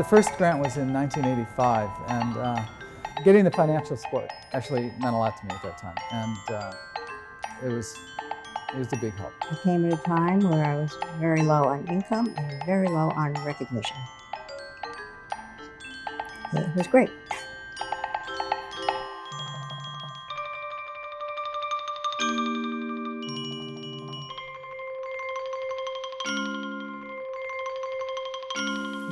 first grant was in 1985, and getting the financial support actually meant a lot to me at that time, and it was a big help. It came at a time where I was very low on income and very low on recognition. It was great.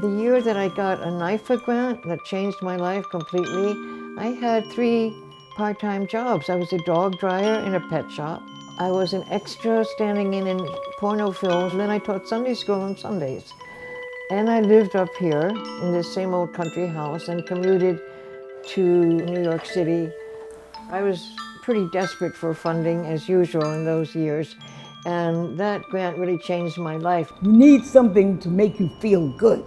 The year that I got a NYFA grant that changed my life completely, I had 3 part-time jobs. I was a dog dryer in a pet shop. I was an extra standing in porno films, and then I taught Sunday school on Sundays. And I lived up here in this same old country house and commuted to New York City. I was pretty desperate for funding, as usual, in those years. And that grant really changed my life. You need something to make you feel good.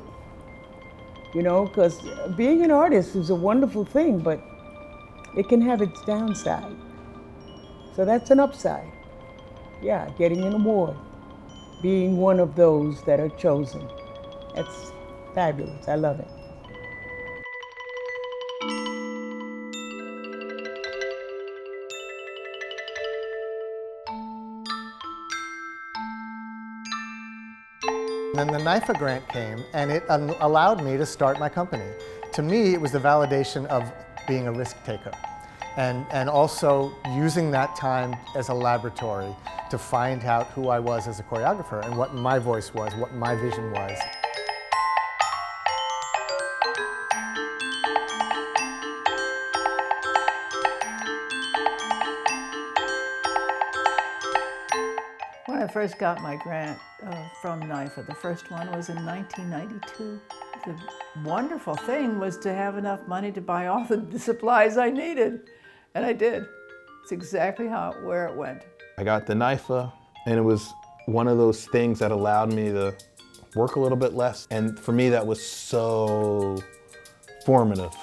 You know, because being an artist is a wonderful thing, but it can have its downside. So that's an upside. Yeah, getting an award, being one of those that are chosen. That's fabulous. I love it. Then the NYFA grant came, and it allowed me to start my company. To me, it was the validation of being a risk taker, and also using that time as a laboratory to find out who I was as a choreographer and what my voice was, what my vision was. When I first got my grant from NYFA, the first one was in 1992. The wonderful thing was to have enough money to buy all the supplies I needed, and I did. It's exactly where it went. I got the NYFA, and it was one of those things that allowed me to work a little bit less, and for me that was so formative.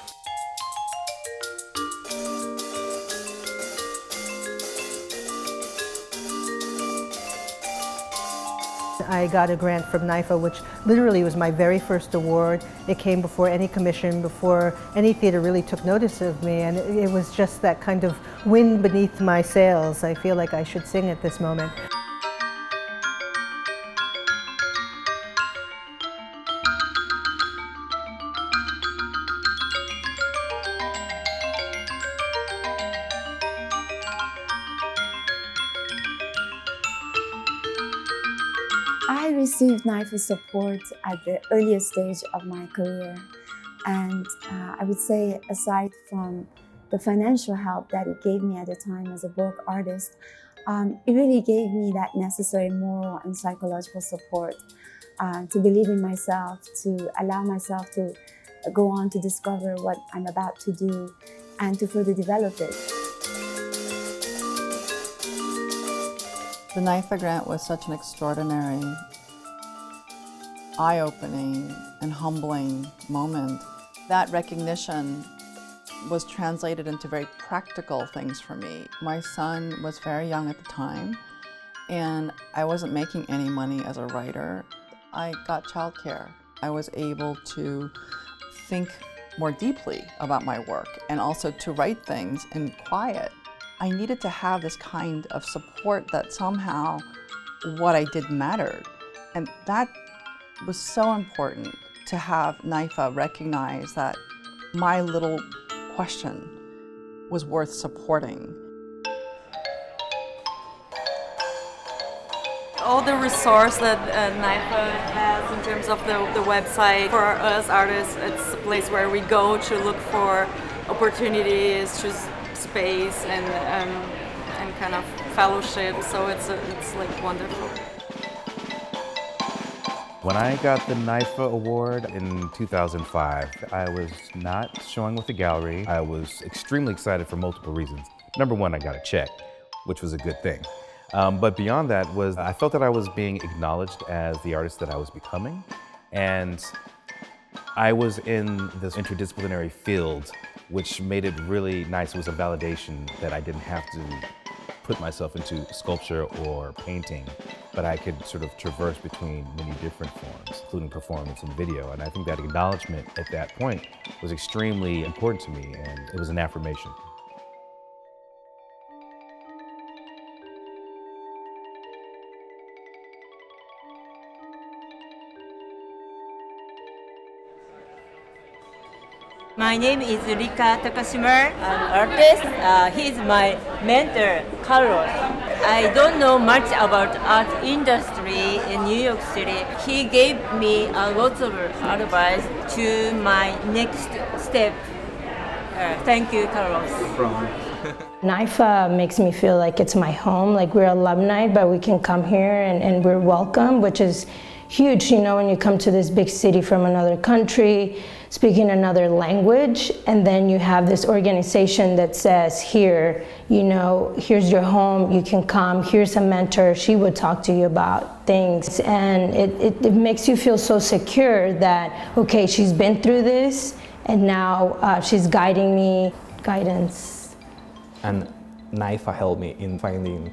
I got a grant from NYFA, which literally was my very first award. It came before any commission, before any theater really took notice of me, and it was just that kind of wind beneath my sails. I feel like I should sing at this moment. I received NYFA support at the earliest stage of my career, and I would say, aside from the financial help that it gave me at the time as a work artist, it really gave me that necessary moral and psychological support to believe in myself, to allow myself to go on to discover what I'm about to do and to further develop it. The NYFA grant was such an extraordinary, eye-opening and humbling moment. That recognition was translated into very practical things for me. My son was very young at the time, and I wasn't making any money as a writer. I got childcare. I was able to think more deeply about my work and also to write things in quiet. I needed to have this kind of support that somehow what I did mattered. And that was so important, to have NYFA recognize that my little question was worth supporting. All the resource that NYFA has in terms of the website, for us artists, it's a place where we go to look for opportunities, choose space and kind of fellowship, so it's like wonderful. When I got the NYFA award in 2005, I was not showing with the gallery. I was extremely excited for multiple reasons. Number one, I got a check, which was a good thing. But beyond that was, I felt that I was being acknowledged as the artist that I was becoming. And I was in this interdisciplinary field, which made it really nice. It was a validation that I didn't have to put myself into sculpture or painting, but I could sort of traverse between many different forms, including performance and video. And I think that acknowledgement at that point was extremely important to me, and it was an affirmation. My name is Rika Takashima. I'm an artist. He's my mentor, Carlos. I don't know much about art industry in New York City. He gave me a lot of advice to my next step. Thank you, Carlos. No problem. NYFA makes me feel like it's my home, like we're alumni, but we can come here and we're welcome, which is huge, you know, when you come to this big city from another country, speaking another language, and then you have this organization that says, here, you know, here's your home, you can come, here's a mentor, she would talk to you about things. And it makes you feel so secure that, okay, she's been through this, and now she's guiding me, guidance. And NYFA helped me in finding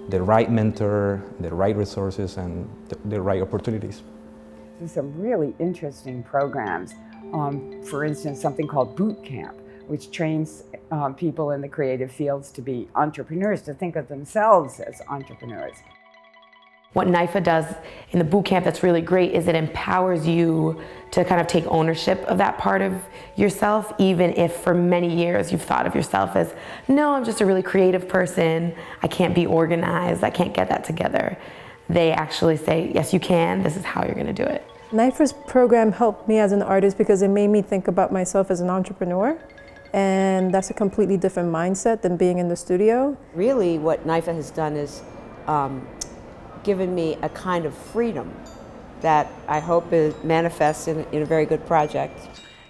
the right mentor, the right resources, and the right opportunities. There's some really interesting programs. For instance, something called Boot Camp, which trains people in the creative fields to be entrepreneurs, to think of themselves as entrepreneurs. What NYFA does in the boot camp that's really great is it empowers you to kind of take ownership of that part of yourself, even if for many years you've thought of yourself as, no, I'm just a really creative person, I can't be organized, I can't get that together. They actually say, yes, you can, this is how you're gonna do it. NYFA's program helped me as an artist because it made me think about myself as an entrepreneur, and that's a completely different mindset than being in the studio. Really, what NYFA has done is given me a kind of freedom that I hope it manifests in a very good project.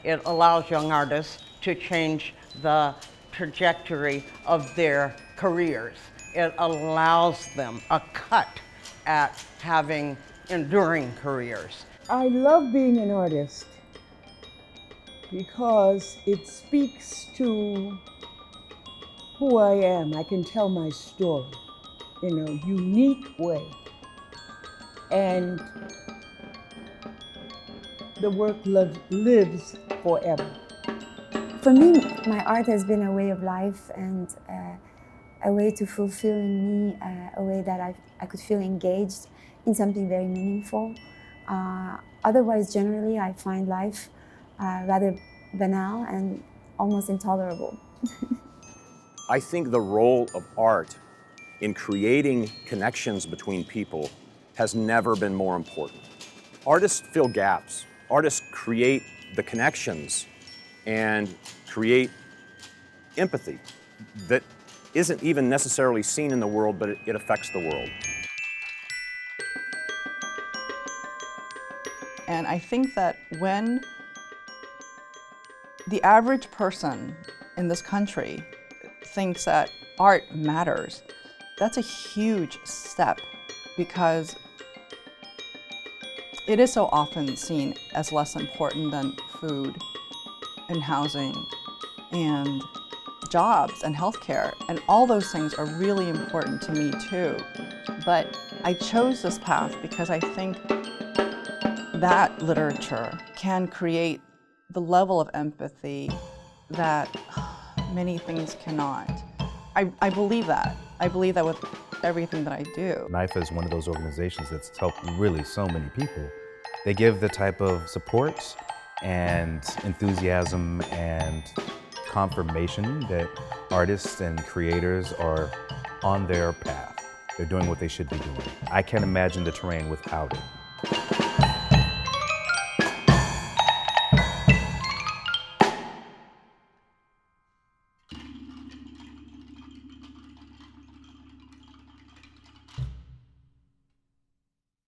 It allows young artists to change the trajectory of their careers. It allows them a cut at having enduring careers. I love being an artist because it speaks to who I am. I can tell my story in a unique way. And the work lives forever. For me, my art has been a way of life and a way to fulfill in me, a way that I could feel engaged in something very meaningful. Otherwise, generally, I find life rather banal and almost intolerable. I think the role of art in creating connections between people has never been more important. Artists fill gaps. Artists create the connections and create empathy that isn't even necessarily seen in the world, but it affects the world. And I think that when the average person in this country thinks that art matters, that's a huge step, because it is so often seen as less important than food and housing and jobs and healthcare, and all those things are really important to me too. But I chose this path because I think that literature can create the level of empathy that many things cannot. I believe that. I believe that with everything that I do. NYFA is one of those organizations that's helped really so many people. They give the type of support and enthusiasm and confirmation that artists and creators are on their path. They're doing what they should be doing. I can't imagine the terrain without it.